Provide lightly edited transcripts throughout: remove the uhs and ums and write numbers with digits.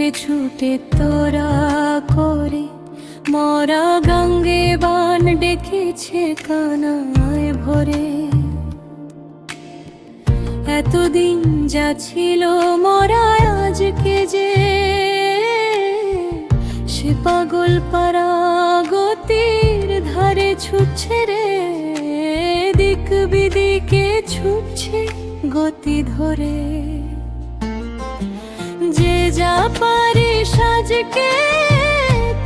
ছুটে ছুটে তোরা করে মরা গঙ্গে বান ডেকেছে কানায় ভরে। এতদিন যা ছিল মরা আজকে যে সে পাগল পারা গতির ধারে ছুটছে রে, দিক বিদিকে ছুটছে গতি ধরে। যে যা পারে সাজকে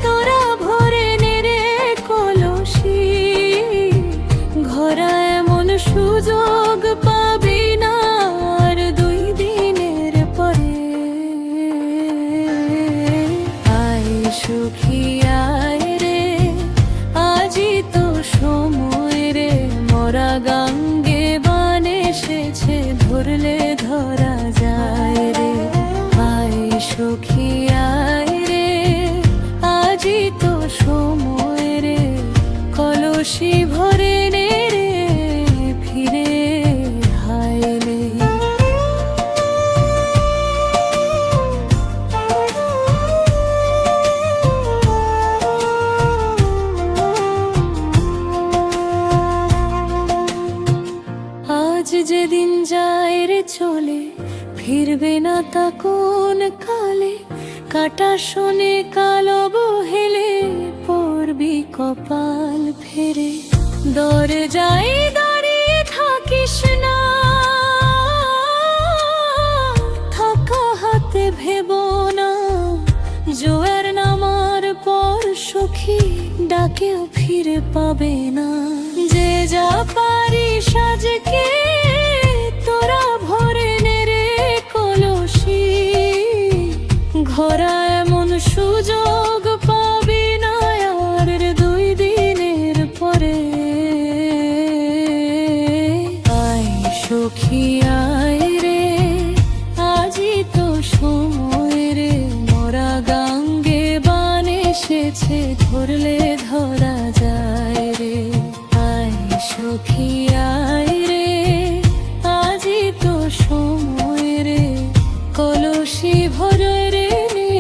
তোরা ভরে নেরে কলসি, ঘরা এমন সুযোগ পাবি না আর 2 দিনের পরে। আয় সুখী আয় রে, আজই তো সময় রে, মরা গঙ্গে বান এসেছে ধরলে ধরা যায় রে। আয় সুখী আয় রে, আজই তো সময় রে, কলসি ভরে নে রে ফিরে হায়রে। আজ যেদিন যায় রে চলে, ফিরবে না তা কোন কালে। কাটা শোনে কালো বহেলে, পড়বি কপাল ফেরে। দরজায় দাঁড়িয়ে থাকিস না, থাকা হাতে ভেবো না। জোয়ার নামার পর সখী ডাকেও ফিরে পাবে না। যে যা পারিস আজকে তোরা ভরে নে রে কলসি, ঘরা এমন সুযোগ পাবি না আর 2 দিনের পরে। আয় সখী আয় রে, আজই তো সময় রে, মরা গঙ্গে বান এসেছে ধরলে ধরা যায় রে। আয় সখী আয় রে, আজই তো সময় রে, কলসি ভরে রে নে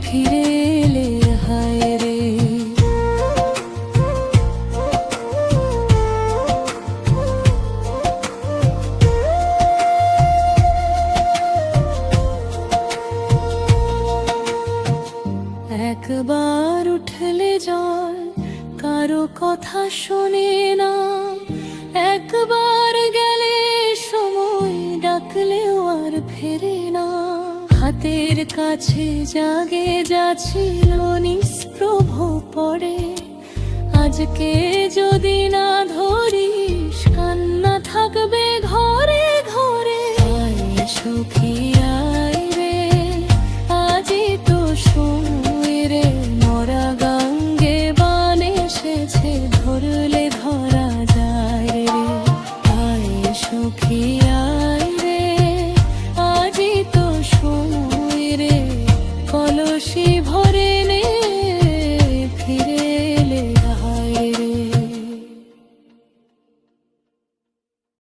ফিরে এলে হায় রে। একবার উঠলে জল কারো কথা শোনে না, একবার গেলে সময় ডাকলেও আর ফেরে না। হাতের কাছে জাগে যাচ্ছিল নিষ্প্রভ পড়ে, আজকে যদি না ধরিস কান্না থাকবে ঘর